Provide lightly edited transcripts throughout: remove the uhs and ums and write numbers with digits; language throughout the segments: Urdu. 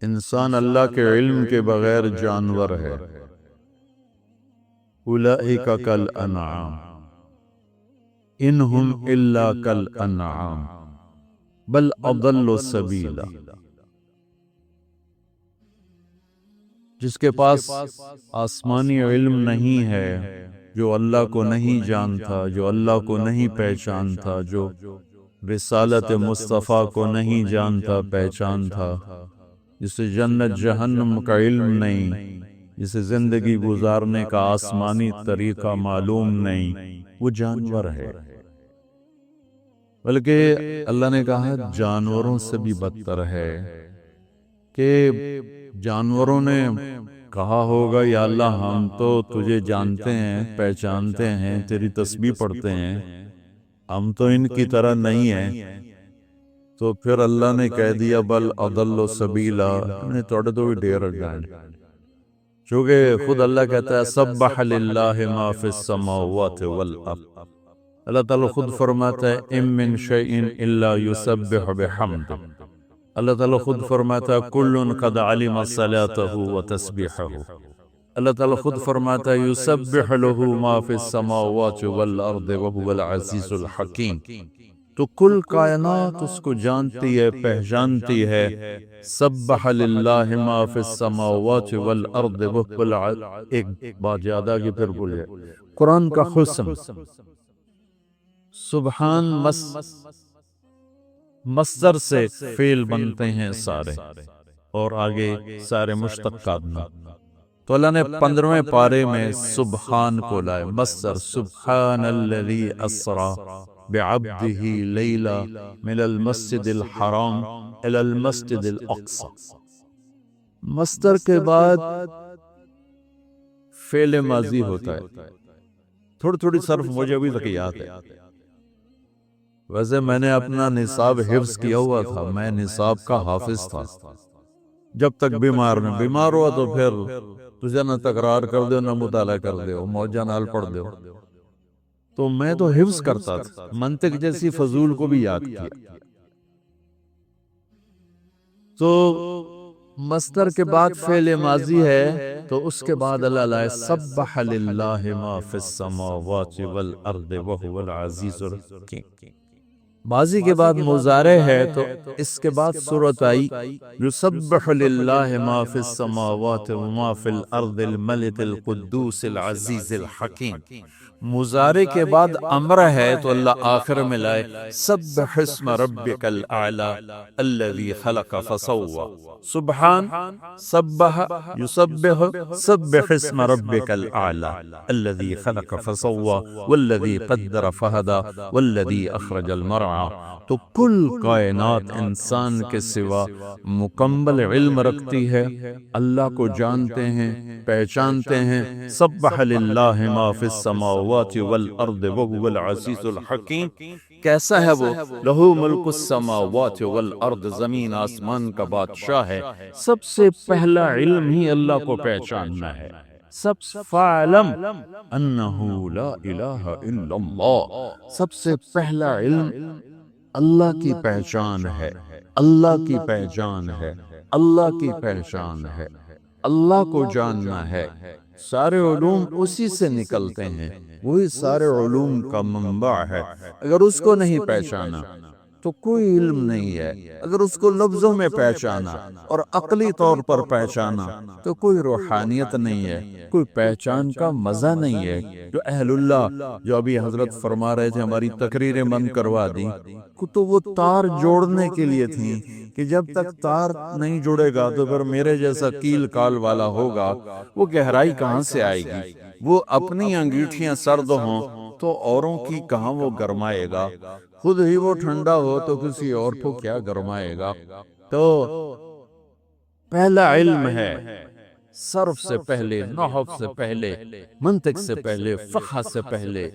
انسان اللہ کے علم کے بغیر جانور ہے۔ اولئک کالانعام انہم الا کالانعام بل اضل سبیلا۔ جس کے پاس آسمانی علم نہیں ہے، جو اللہ کو نہیں جانتا، جو اللہ کو نہیں پہچانتا، جو رسالت مصطفیٰ کو نہیں جانتا پہچانتا، جسے جنت جہنم کا علم نہیں، جسے زندگی گزارنے کا آسمانی طریقہ معلوم نہیں، وہ جانور ہے۔ بلکہ اللہ نے کہا جانوروں سے بھی بدتر ہے، کہ جانوروں نے کہا ہوگا یا اللہ ہم تو تجھے جانتے ہیں، پہچانتے ہیں، تیری تسبیح پڑھتے ہیں، ہم تو ان کی طرح نہیں ہیں۔ تو پھر اللہ نے کہہ دیا بل اضل سبیلا، انہیں توڑے تو بھی ڈیر گائیں، چونکہ خود اللہ کہتا ہے سبح للہ ما فی السماوات والارض۔ اللہ تعالیٰ خود فرماتا ہے ان من شیء الا یسبح بحمدہ۔ اللہ تعالیٰ خود فرماتا ہے کل قد علم صلاته وتسبیحه۔ اللہ تعالیٰ خود فرماتا ہے یسبح له ما فی السماوات والارض وهو العزیز الحکیم۔ تو کل کائنات اس کو جانتی ہے، پہچانتی ہے۔ سبح للہ ما فی السماوات والارض وهو العزیز، ایک بات یاد آ گئی پھر بھول گئے، قرآن کا حسن۔ سبحان مصدر سے فعل بنتے ہیں سارے، اور آگے سارے مشتقات میں۔ تو اللہ نے 15ویں پارے میں سبحان کو لائے، مصدر سبحان الذی اسری بعبدہ لیلا من المسجد الحرام الی المسجد الاقصی۔ مصدر کے بعد فعل ماضی ہوتا ہے۔ تھوڑی تھوڑی صرف مجھے ابھی تک یاد ہے۔ ویسے میں نے اپنا نصاب حفظ کیا ہوا تھا، میں نصاب کا حافظ تھا، جب تک بیمار ہوا تو پھر تجھے نہ تکرار کر دو نہ مطالعہ کر دو، موجہ نال پڑھ دو۔ تو میں تو حفظ کرتا تھا، منطق جیسی فضول کو بھی یاد کیا۔ تو مصدر کے بعد فعل ماضی ہے، تو اس کے بعد اللہ لائے سبح للہ ما فی السماوات والارض وهو العزیز الحکیم۔ ماضی کے بعد مضارع ہے، تو اس کے بعد صورت آئی یسبح للہ ما فی السماوات وما فی الارض الملک القدوس العزیز الحکیم۔ مضارع کے بعد امر ہے، تو اللہ آخر میں لائے سبح اسم ربک الاعلی الذی خلق فسوی۔ سبحان سبح یسبح، سبح اسم ربک الاعلی الذی خلق فسوی والذی قدر فہدی والذی اخرج المرعی۔ تو کل کائنات انسان کے سوا مکمل علم رکھتی ہے، اللہ کو جانتے ہیں، پہچانتے ہیں۔ سبح للہ ما فی السماوات والارض وهو العزیز الحکیم۔ کیسا ہے وہ؟ لہو ملک السماوات والارض، زمین آسمان کا بادشاہ ہے۔ سب سے پہلا علم ہی اللہ کو پہچاننا ہے۔ فَاعْلَمْ أَنَّهُ لَا إِلَٰهَ إِلَّا اللَّهُ، سب سے پہلا علم اللہ کی پہچان ہے، اللہ کی پہچان ہے، اللہ کی پہچان ہے، اللہ کو جاننا ہے۔ سارے علوم اسی سے نکلتے ہیں، وہی سارے علوم کا منبع ہے۔ اگر اس کو نہیں پہچانا تو کوئی علم نہیں ہے، اگر اس کو لفظوں میں پہچانا اور عقلی طور پر پہچانا تو کوئی روحانیت نہیں ہے، کوئی پہچان کا مزہ نہیں ہے۔ جو اہل اللہ، جو ابھی حضرت فرما رہے تھے ہماری تقریریں بند کروا دی، تو وہ تار جوڑنے کے لیے تھیں، کہ جب تک تار نہیں جڑے گا تو پھر میرے جیسا کیل کال والا ہوگا، وہ گہرائی کہاں سے آئے گی؟ وہ اپنی انگیٹھیاں سرد ہوں تو اوروں کی کہاں وہ گرمائے گا؟ خود ہی وہ ٹھنڈا ہو تو کسی اور کو کیا گرمائے گا؟ تو پہلا علم ہے، صرف سے پہلے، نحو سے پہلے، منطق سے پہلے، فقہ سے پہلے۔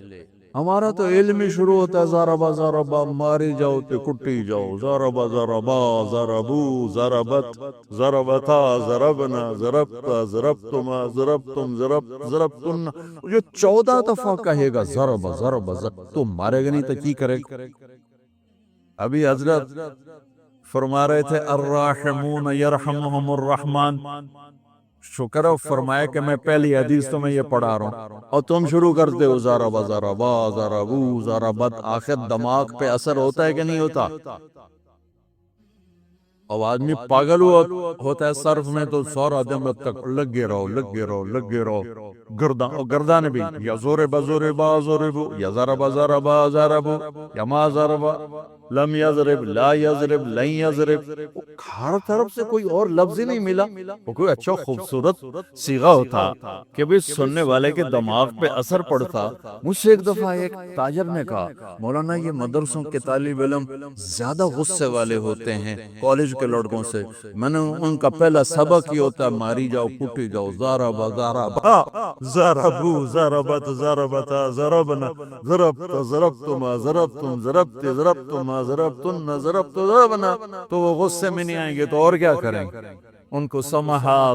ہمارا تو علم ہی شروع ہوتا ہے ضربا ضربا، ماری جاؤ تے کٹی جاؤ، ضربا ضربا، ضربو ضربت، ضربتا ضربنا، ضربتا ضربتما، ضربتم ضربتن۔ جو 14 دفعہ کہے گا ضربا ضربا، تو مارے گا نہیں تو کی کرے گا؟ ابھی حضرت فرما رہے تھے الراحمون یرحمہم الرحمن، شکر ہے فرمایا کہ میں پہلی حدیث تو میں یہ پڑھا رہا ہوں اور تم شروع کرتے ہو ضرب ضربا ضربو ضربت، آخر دماغ پہ اثر ہوتا ہے کہ نہیں ہوتا؟ اب آدمی پاگل ہوتا ہے صرف میں تو سورا دن تک لگے رہو گردان بھی یا زور با ضربو یا ضرب ضربا ضربو یا ما ضرب لم یضرب لا یضرب لن یضرب، ہر طرف سے کوئی اور لفظ ہی نہیں ملا۔ وہ کوئی اچھا خوبصورت صیغہ ہوتا کہ بھی سننے والے کے دماغ پہ اثر پڑتا۔ مجھ سے ایک دفعہ ایک تاجر نے کہا مولانا یہ مدرسوں کے طالب علم زیادہ غصے والے ہوتے ہیں کالج کے لڑکوں سے، میں نے ان کا پہلا سبق یہ ہوتا ہے ماری جاؤ پوٹی جاؤ، ضرب ضربا ضربو ضربت ضربتا ضربنا ضربت ضربتما ضربتم ضربت ضربتما ضربتن ضربت ضربنا، تو وہ غصے میں نہیں آئیں گے تو اور کیا کریں؟ ان کو سمحا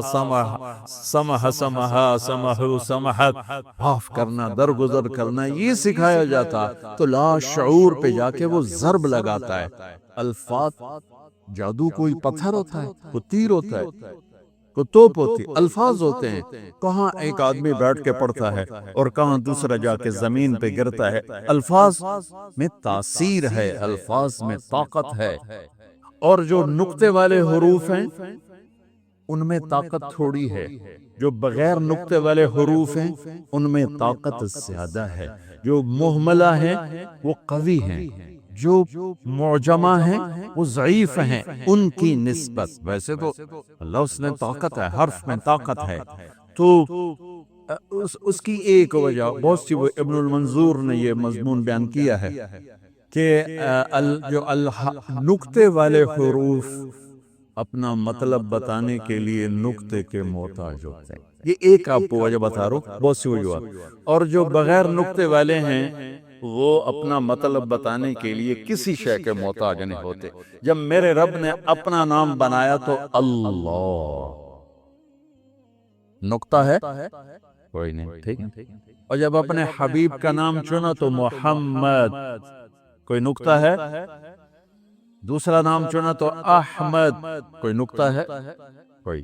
سمحو سمحت، معاف کرنا درگزر کرنا یہ سکھایا جاتا، تو لا شعور پہ جا کے وہ ضرب لگاتا ہے۔ الفاظ جادو کوئی پتھر ہوتا ہے، کوئی تیر ہوتا ہے، کوئی توپ ہوتی، الفاظ ہوتے ہیں۔ کہاں ایک آدمی بیٹھ کے پڑھتا ہے اور کہاں دوسرا جا کے زمین پہ گرتا ہے۔ الفاظ میں تاثیر ہے، الفاظ میں طاقت ہے، اور جو نقطے والے حروف ہیں ان میں طاقت تھوڑی ہے، جو بغیر نقطے والے حروف ہیں ان میں طاقت زیادہ ہے، جو مہملہ ہیں وہ قوی ہیں، جو معجمہ ہیں وہ ضعیف ہیں ان کی نسبت۔ ویسے تو لفظ میں طاقت ہے، حرف میں طاقت ہے، تو اس کی ایک وجہ بہت سی، وہ ابن المنظور نے یہ مضمون بیان کیا ہے کہ جو نقطے والے حروف اپنا مطلب بتانے کے لیے نقطے کے محتاج ہوتے ہیں، یہ ایک آپ کو وجہ بتا رہا ہوں، بہت سی وجوہات، اور جو بغیر نقطے والے ہیں وہ اپنا مطلب بتانے کے لیے کسی شے کے محتاج نہیں ہوتے۔ جب میرے رب نے اپنا نام بنایا تو اللہ نقطہ ہے کوئی نہیں، ٹھیک ہے، اور جب اپنے حبیب کا نام چنا تو محمد کوئی نقطہ ہے، دوسرا نام چنا تو احمد کوئی نقطہ ہے، کوئی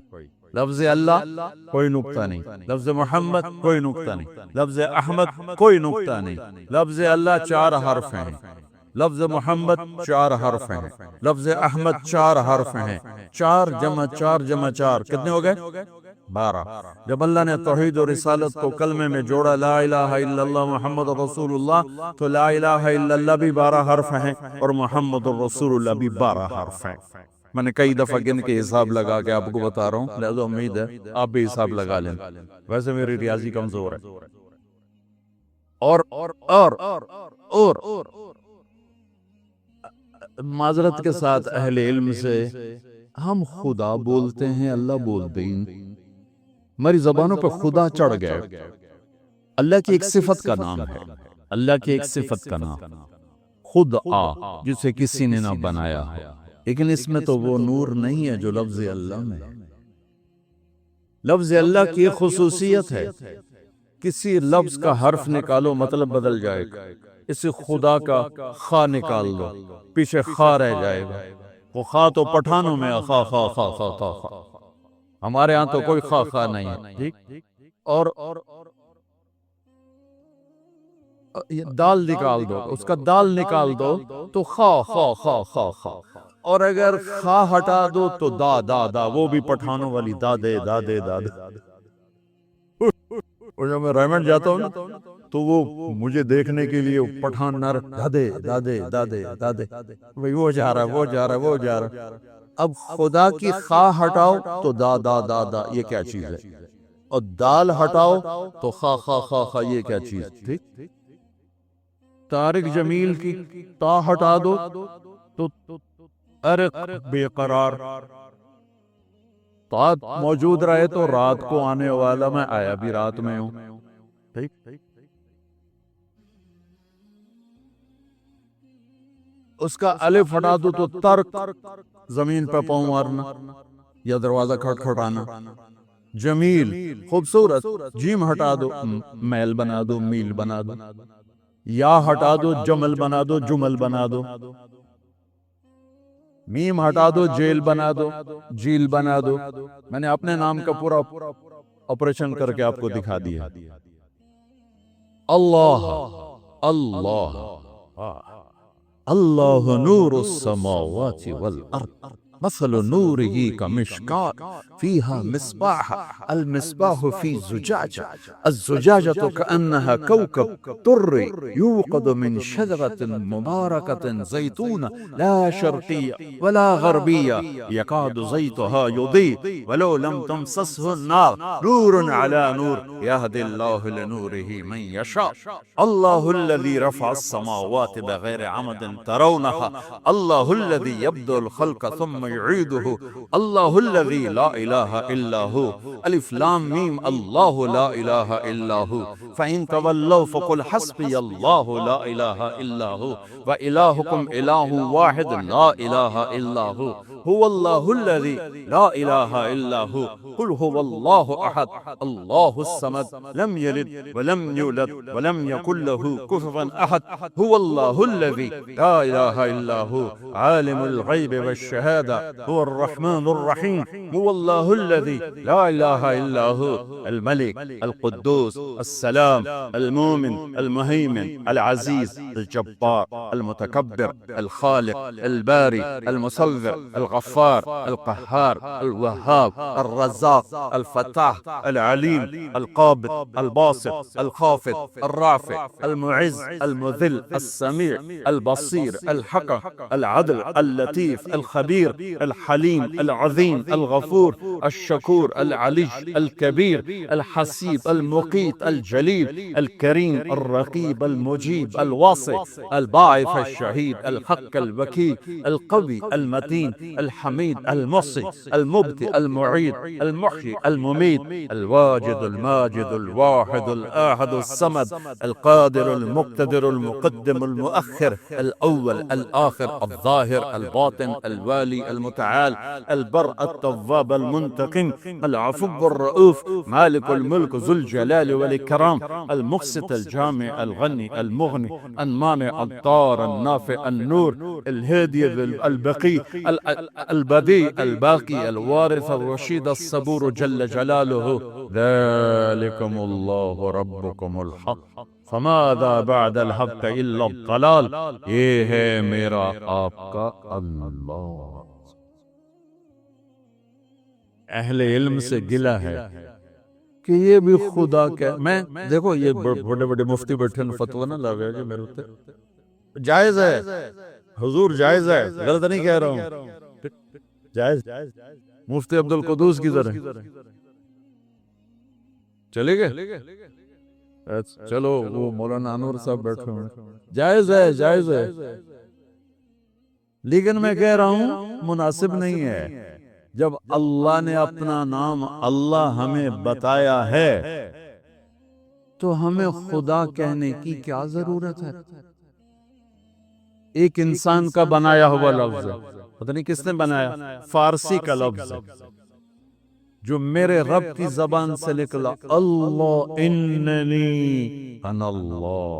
لفظ اللہ کوئی نقطہ نہیں، لفظ محمد کوئی نقطہ نہیں، لفظ احمد کوئی نقطہ نہیں، لفظ اللہ 4 حرف ہیں، لفظ محمد 4 حرف ہیں، لفظ احمد 4 حرف ہیں، 4 جمع 4 جمع 4 کتنے ہو گئے؟ 12۔ جب اللہ نے توحید و رسالت کو کلمے میں جوڑا لا الہ الا اللہ محمد رسول اللہ، تو لا الہ الا اللہ بھی 12 حرف ہیں اور محمد رسول اللہ بھی 12 حرف ہیں۔ میں نے کئی دفعہ گن کے حساب لگا کے آپ کو بتا رہا ہوں، لہذا امید ہے آپ بھی حساب لگا لیں، ویسے میری ریاضی کمزور ہے۔ اور معذرت کے ساتھ اہل علم سے، ہم خدا بولتے ہیں اللہ بولتے ہی نہیں، ہماری زبانوں پہ خدا چڑھ گئے۔ اللہ کی ایک صفت کا نام ہے، اللہ کی ایک صفت کا نام خود جسے کسی نے نہ بنایا ہے، لیکن اس میں تو وہ نور نہیں ہے جو لفظ اللہ میں ہے۔ لفظ اللہ کی خصوصیت ہے، کسی لفظ کا حرف نکالو مطلب بدل جائے گا، اسے خدا کا خا نکال دو پیچھے خا رہ جائے گا، وہ خا تو پٹھانوں میں خا خا خا خا خا خا، ہمارے ہاں تو کوئی خا خا نہیں ہے، ٹھیک، اور دال نکال دو، اس کا دال نکال دو تو خا خا خا خا خا، اور اگر خا ہٹا دو تو دا دا دا، وہ بھی پٹھانوں والی دادے دادے دادے۔ اور جب میں ریمنڈ جاتا ہوں تو وہ مجھے دیکھنے کے لیے پٹھان نر دادے دادے دادے دادے، بھئی وہ جا رہا وہ جا رہا وہ جا رہا۔ اب خدا کی خا ہٹاؤ تو دا دا دا دا، یہ کیا چیز ہے، اور دال ہٹاؤ تو خا خا خا خا، یہ کیا چیز، ٹھیک۔ طارق جمیل کی تا ہٹا دو تو ارق بے قرار، تا موجود رہے تو رات کو آنے والا، میں آیا بھی رات میں ہوں، ٹھیک۔ اس کا الف ہٹا دو تو ترک، زمین پہ پاؤں مارنا یا دروازہ کھٹکھٹانا۔ جمیل خوبصورت، جیم ہٹا دو میل بنا دو میل بنا دو، یا ہٹا دو جمل بنا دو جمل بنا دو۔ میم ہٹا دو جیل بنا دو، جیل بنا دو. میں نے اپنے نام کا پورا آپریشن کر کے آپ کو دکھا دیا. اللہ اللہ اللہ نور السماوات والارض مثل نوره كمشكاة فيها مصباح المصباح في زجاجة الزجاجة كأنها كوكب دري يوقد من شجرة مباركة زيتونة لا شرقية ولا غربية يكاد زيتها يضيء ولو لم تمسسه النار نور على نور يهدي الله لنوره من يشاء الله الذي رفع السماوات بغير عمد ترونها الله الذي يبدأ الخلق ثم يعيده الله الذي لا إله إلا هو ألف لام ميم الله لا إله إلا هو فإن تولوا فقل حسبي الله لا إله إلا هو وإلهكم إله واحد لا إله إلا هو هو الله الذي لا إله إلا هو قل هو الله أحد الله الصمد لم يلد ولم يولد ولم يكن له كفوا أحد هو الله الذي لا إله إلا هو عالم الغيب والشهادة هو الرحمن الرحيم هو الله الذي لا إله إلا هو الملك القدوس السلام المؤمن المهيمن العزيز الجبار المتكبر الخالق الباري المصور الغفار القهار الوهاب الرزاق الفتاح العليم القابض الباسط الخافض الرافع المعز المذل السميع البصير الحكم العدل اللطيف الخبير الحليم العظيم الغفور الشكور العلي الكبير الحسيب المقيت الجليل الكريم الرقيب المجيب الواصي الباعث الشهيد الحق الوكيل القوي المتين الحميد المحصي المبدئ المعيد المحيي المميت الواجد الماجد الواحد الآحد الصمد القادر المقتدر المقدم المؤخر الأول الآخر الظاهر الباطن الوالي المتعال البر التواب المنتقم العفو الرؤوف مالك الملك ذو الجلال والإكرام المقسط الجامع الغني المغني المانع الضار النافع النور الهادي البقي البديع الباقي الوارث الرشيد الصبور جل جلاله ذلكم الله ربكم الحق فماذا بعد الحق إلا الضلال یہ ہے میرا آپ کا اللہ. اہل علم سے گلہ ہے کہ یہ بھی خدا کا میں دیکھو یہ بڑے بڑے مفتی بیٹھے فتویٰ نہ لاوے جی میرے ہوتے جائز ہے حضور جائز ہے غلط نہیں کہہ رہا ہوں جائز مفتی عبدالقدوس کی ذرا چلے گئے چلو وہ مولانا انور صاحب بیٹھے ہوئے جائز ہے جائز ہے لیکن میں کہہ رہا ہوں مناسب نہیں ہے جب اللہ نے اپنا نام اللہ ہمیں بتایا ہے تو ہمیں خدا کہنے کی کیا ضرورت ہے. ایک انسان کا بنایا ہوا لفظ ہے پتہ نہیں کس نے بنایا فارسی کا لفظ ہے جو میرے رب کی زبان سے نکلا اللہ اننی انا اللہ.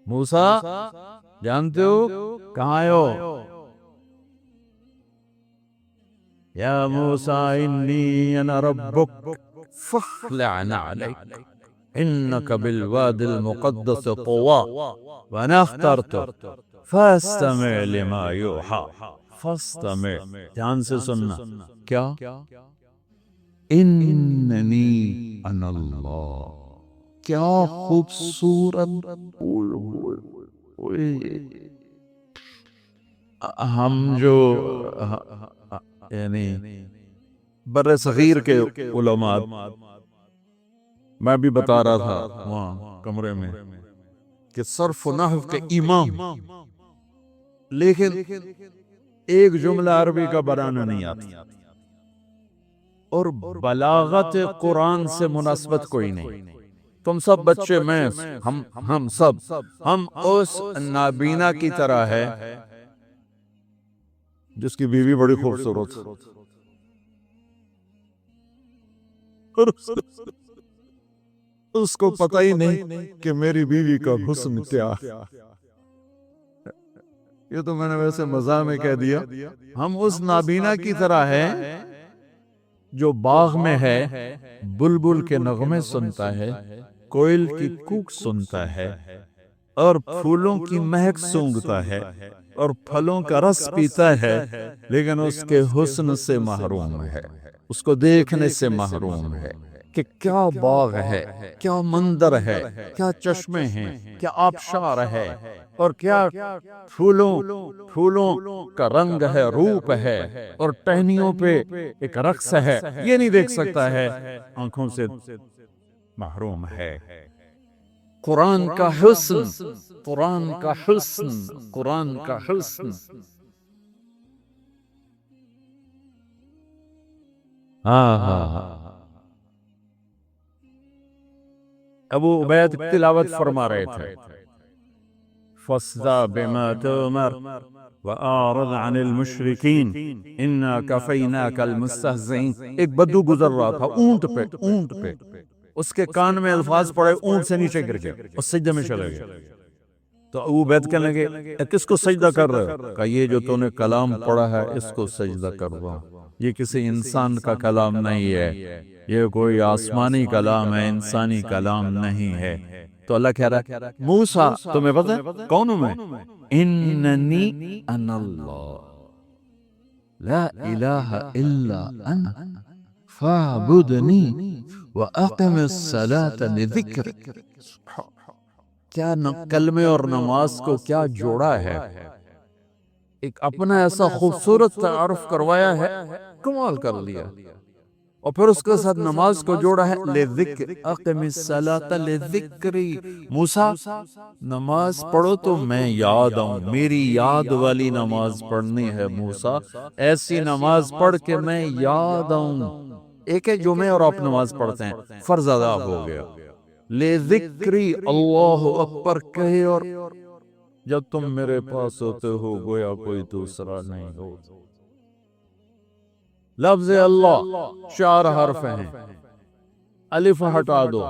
موسیٰ جانتے ہو کہاں ہو یا موسیٰ انی انا ربک فاخلع نعلیک انک بالواد المقدس طوا وانا اخترتک فاستمع لما یوحا. فاستمع دھیان سے سننا کیا اننی انا اللہ. کیا خوبصورت ہم جو یعنی بر صغیر کے علماء میں بھی بتا رہا تھا وہاں کمرے میں کہ صرف و نحو کے امام لیکن ایک جملہ عربی کا بنانا نہیں آتا اور بلاغت قرآن سے مناسبت کوئی نہیں. تم سب بچے میں ہم سب ہم اس نابینا کی طرح ہے جس کی بیوی بڑی خوبصورت اس کو پتہ ہی نہیں کہ میری بیوی کا حسن کیا ہے. یہ تو میں نے ویسے مزاح میں کہہ دیا. ہم اس نابینا کی طرح ہیں جو باغ میں ہے، بلبل کے نغمے سنتا ہے، کوئل کی کوک سنتا ہے اور پھولوں کی مہک سونگھتا ہے اور پھلوں کا رس پیتا ہے، لیکن اس کے حسن سے محروم ہے، اس کو دیکھنے سے محروم ہے کہ کیا باغ ہے، کیا منظر ہے، کیا چشمے ہیں، کیا آبشار ہے اور کیا پھولوں کا رنگ ہے، روپ ہے اور ٹہنیوں پہ ایک رقص ہے، یہ نہیں دیکھ سکتا ہے، آنکھوں سے محروم ہے. قرآن کا حسن، قرآن کا حسن، قرآن کا حسن. ابو عبید تلاوت فرما رہے تھے، فَاصْدَعْ بِمَا تُؤْمَرُ وَأَعْرِضْ عَنِ الْمُشْرِكِينَ إِنَّا كَفَيْنَاكَ الْمُسْتَهْزِئِينَ. ایک بدو گزر رہا تھا اونٹ پہ، اس کے کان میں الفاظ پڑے، اونٹ سے نیچے گر گیا اور سجدے میں چلے گئے. تو ابو عبید کہنے لگے کس کو سجدہ کر رہے ہو؟ کہا یہ جو تو نے کلام پڑھا ہے اس کو سجدہ کر رہا ہوں. یہ کسی انسان کا کلام نہیں ہے، یہ کوئی آسمانی کلام ہے، انسانی کلام نہیں ہے. تو اللہ کہہ رہا ہے موسیٰ تمہیں پتہ ہے کون ہوں میں؟ اننی انا اللہ لا الہ الا انا فاعبدنی واقم الصلاة لذکر. کیا کلمے اور نماز کو کیا جوڑا ہے، ایک اپنا ایسا خوبصورت تعارف کروایا ہے، کمال کر لیا، اور پھر اس کے ساتھ نماز کو جوڑا ہے لذکر، اقم الصلاۃ لذکری. موسیٰ نماز پڑھو تو میں یاد آؤں، میری یاد والی نماز پڑھنی ہے موسیٰ، ایسی نماز پڑھ کے میں یاد آؤں. ایک ہے جمعہ اور آپ نماز پڑھتے ہیں، فرض ادا ہو گیا. لذکری اللہ اکبر کہے اور جب تم میرے پاس ہوتے ہو گویا کوئی دوسرا نہیں ہو. لفظ اللہ 4 حرف ہیں، الف ہٹا دو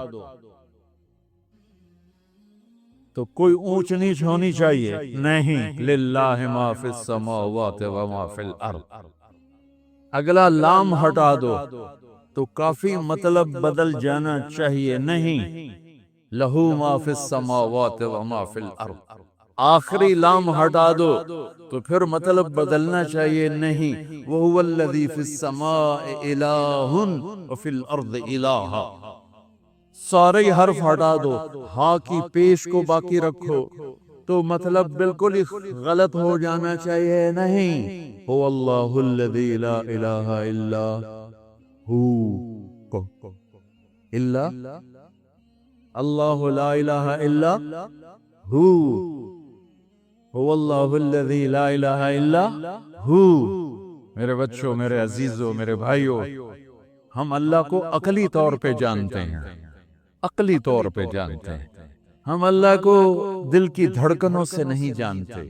تو کوئی اونچ نیچ ہونی چاہیے نہیں. للہ ما فی السماوات و ما فی الارض. اگلا لام ہٹا دو تو کافی مطلب بدل جانا چاہیے نہیں. لہو ما فی السماوات و ما فی الارض. آخری لام ہٹا دو تو پھر مطلب بدلنا چاہیے نہیں. وَهُوَ الَّذِي فِي السَّمَاءِ إِلَٰهٌ وَفِي الْأَرْضِ إِلَٰهٌ. سارے حرف ہٹا دو، ہاں کی پیش کو باقی رکھو تو مطلب بالکل ہی غلط ہو جانا چاہیے نہیں. هُوَ اللَّهُ الَّذِي لَا إِلَٰهَ إِلَّا هُوَ. إِلَّا اللہ لا الہ الا ہو. هو اللہ الذی لا الہ الا ہو. میرے بچوں، میرے عزیزوں، میرے بھائیوں، ہم اللہ کو عقلی طور پہ جانتے ہیں، عقلی طور پہ جانتے ہیں. ہم اللہ کو دل کی دھڑکنوں سے نہیں جانتے.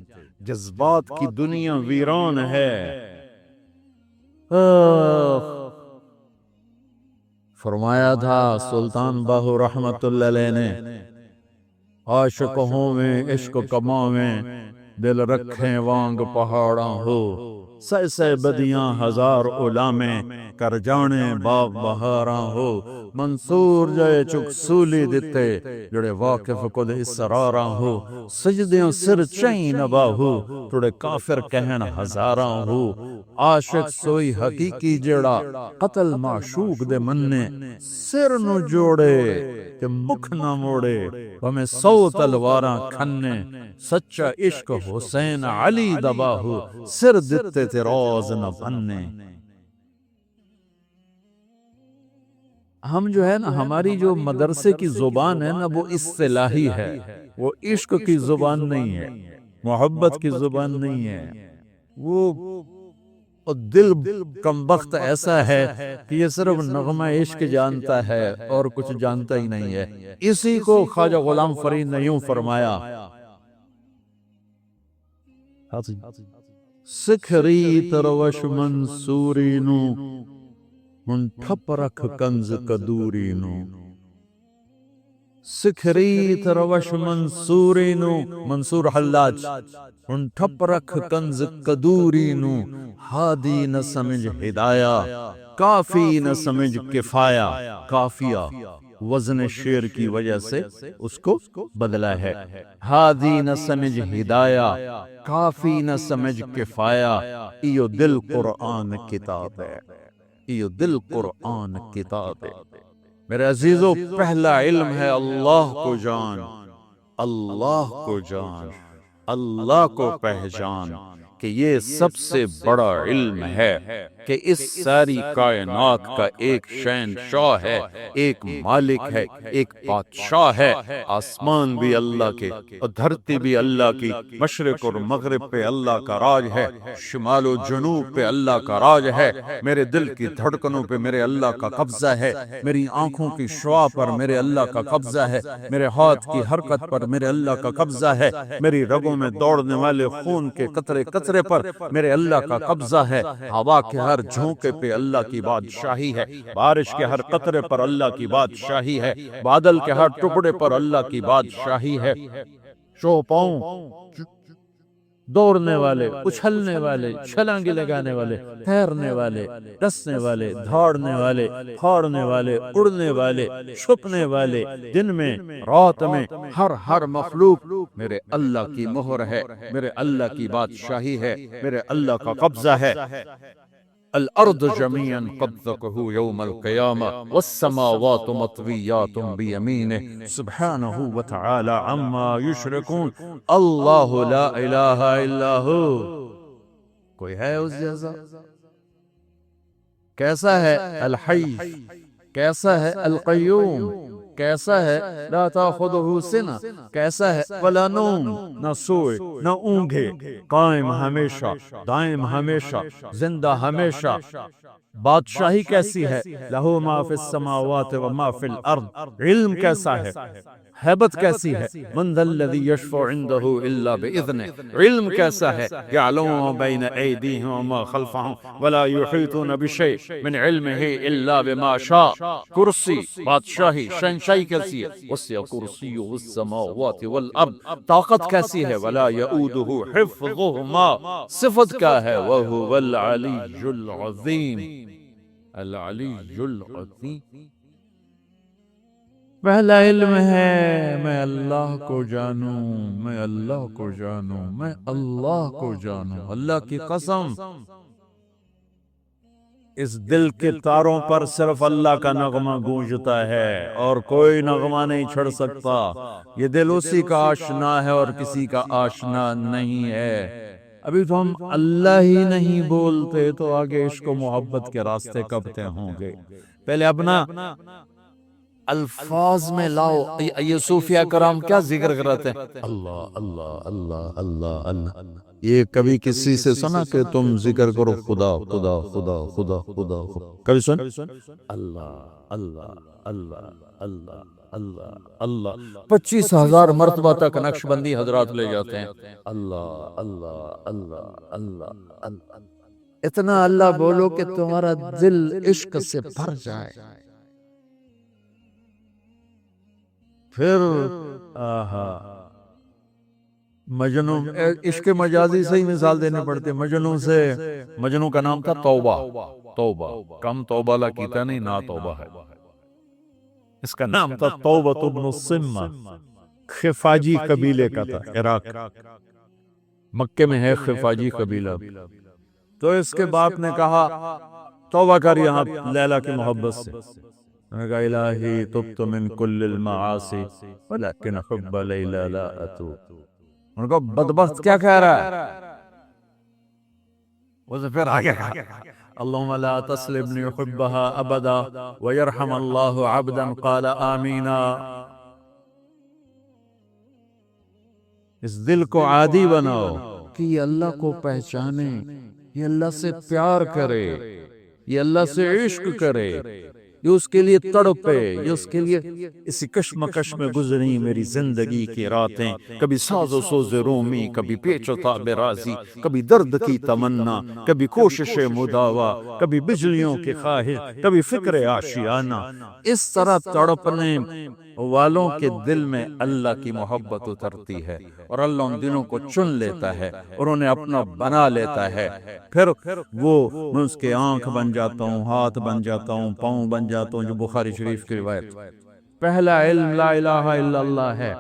جذبات کی دنیا ویران ہے. فرمایا تھا سلطان باہو رحمت اللہ علیہ نے، عاشقوں میں عشق کماں میں دل رکھیں وانگ پہاڑاں ہو. سہ بدیاں ہزار علامیں کر جانے باغ بہاراں ہو. منصور جائے چک سولی دیتے جڑے واقف کد اسراراں ہو. سجدیاں سر چین نباہو جڑے کافر کہن ہزاراں ہو. عاشق سوئی حقیقی جڑا قتل معشوق دے مننے سر نو جوڑے کہ مکھ نہ موڑے. ہمیں 100 تلواراں کھنے سچا عشق حسین علی دباہو سر دیتے تے روز نہ بننے. ہم جو ہے نا، ہماری جو مدرسے کی زبان ہے نا، وہ اصطلاحی ہے، وہ عشق کی زبان نہیں ہے، محبت کی زبان نہیں ہے. وہ دل کمبخت ایسا ہے کہ یہ صرف نغمہ عشق جانتا ہے اور کچھ جانتا ہی نہیں ہے. اسی کو خواجہ غلام فرید نے یوں فرمایا، سکھری تروش منصوری نو ہن ٹھپ رکھ کنز کدوری نو. سکھریت روش منصوری نو منصور حلاج ان ٹھپ رکھ کنز قدوری نو ہادی نہ سمجھ ہدایا کافی نہ سمجھ کفایا کافیہ وزن شیر کی وجہ سے اس کو بدلا ہے ہادی نہ سمجھ ہدایا کافی نہ سمجھ کفایا ایو دل قرآن کتاب ہے ایو دل قرآن کتاب ہے میرے عزیزو پہلا علم ہے اللہ کو جان اللہ کو جان اللہ کو پہچان کہ یہ سب سے بڑا علم ہے کہ اس ساری کائنات کا ایک شہنشاہ ہے ایک مالک ہے ایک بادشاہ ہے آسمان بھی اللہ کے اور دھرتی بھی اللہ کی مشرق اور مغرب پہ اللہ کا راج ہے شمال و جنوب پہ اللہ کا راج ہے میرے دل کی دھڑکنوں پہ میرے اللہ کا قبضہ ہے میری آنکھوں کی شعاع پر میرے اللہ کا قبضہ ہے میرے ہاتھ کی حرکت پر میرے اللہ کا قبضہ ہے میری رگوں میں دوڑنے والے خون کے قطرے قطرے پر میرے اللہ کا قبضہ ہے ہوا کے ہر جھونکے پہ اللہ کی بادشاہی ہے بارش کے ہر قطرے پر اللہ کی بادشاہی ہے بادل کے ہر ٹکڑے پر اللہ کی بادشاہی ہے چوپاؤں دوڑنے والے اچھلنے والے چھلانگی لگانے والے تیرنے والے ڈسنے والے دھاڑنے والے پھاڑنے والے اڑنے والے چھپنے والے دن میں رات میں ہر مخلوق میرے اللہ کی مہر ہے میرے اللہ کی بادشاہی ہے میرے اللہ کا قبضہ ہے الارض جميعا قبضته يوم القيامة والسماوات مطويات بيمينه سبحانه وتعالى عما يشركون اللہ لا الہ الا ہو کوئی ہے اس جیسا کیسا ہے الحی کیسا ہے القیوم کیسا ہے لا تاخذہ سنہ کیسا ہے ولا نوم نہ سوئے نہ اونگے قائم ہمیشہ دائم ہمیشہ زندہ ہمیشہ بادشاہی کیسی ہے لہو ما فی السماوات و ما فی الارض علم کیسا ہے حیبت کیسی ہے من ذا الذی یشفع عنده الا باذنہ علم کیسا ہے یعلم ما بین ایدیہم وما خلفہم ولا یحیطون بشیء من علمہ الا بما شاء کرسی بادشاہی شہنشاہی کیسی ہے وسع کرسیہ السماوات والارض طاقت کیسی ہے ولا یؤودہ حفظہما صفت کیا ہے وہو العلی العظیم العلی العظیم پہلا علم ہے میں اللہ کو جانوں میں اللہ کو جانوں میں اللہ کو جانوں اللہ کی قسم اس دل کے تاروں پر صرف اللہ کا نغمہ گونجتا ہے اور کوئی نغمہ نہیں چھڑ سکتا یہ دل اسی کا آشنا ہے اور کسی کا آشنا نہیں ہے ابھی تو ہم اللہ ہی نہیں بولتے تو آگے عشق و محبت کے راستے کب طے ہوں گے پہلے اپنا الفاظ میں لاؤ یہ صوفیہ کرام کیا ذکر کرتے ہیں اللہ اللہ اللہ اللہ اللہ یہ کبھی کسی سے سنا کہ تم ذکر کرو خدا خدا خدا خدا خدا کبھی سن اللہ اللہ اللہ اللہ اللہ اللہ 25,000 مرتبہ تک نقش بندی حضرات لے جاتے ہیں اللہ اللہ اللہ اللہ اللہ اتنا اللہ بولو کہ تمہارا دل عشق سے بھر جائے پھر مجنوں عشق مجازی سے ہی مثال دینے پڑتے مجنوں سے مجنوں کا نام تھا توبہ توبہ کم توبہ لا کیتا نہیں نا توبہ ہے اس کا نام تھا توبہ ابن الصمہ خفاجی قبیلے کا تھا عراق مکے میں ہے خفاجی قبیلہ تو اس کے باپ نے کہا توبہ کر یہاں لیلا کی محبت سے میں نے کہا الہی تبت من کل المعاصی ولیکن حب لیلا لا اتوب ان کو بدبخت کیا کہہ رہا ہے وہ سے پھر آگے کہا اللہم لا تسلبنی حبها ابدا ویرحم اللہ عبدا قال آمینا اس دل کو عادی بناؤ کہ یہ اللہ کو پہچانے یہ اللہ سے پیار کرے یہ اللہ سے عشق کرے یہ اس کے لیے تڑپے، یہ اس کے لیے اسی کشمکش میں گزری میری زندگی کی راتیں، کبھی ساز و سوز رومی، کبھی پیچ و تاب رازی، کبھی درد کی تمنا، کبھی کوشش مداوا، کبھی بجلیوں کی خواہش، کبھی فکر آشیانہ۔ اس طرح تڑپنے والوں کے دل میں اللہ کی محبت اترتی ہے، اور اللہ ان دلوں کو چن لیتا ہے اور انہیں اپنا بنا لیتا ہے۔ پھر میں اس کے آنکھ بن جاتا ہوں، ہاتھ بن جاتا ہوں، پاؤں بن جاتا ہوں، جو بخاری شریف کی روایت۔ پہلا علم لا الہ الا اللہ ہے،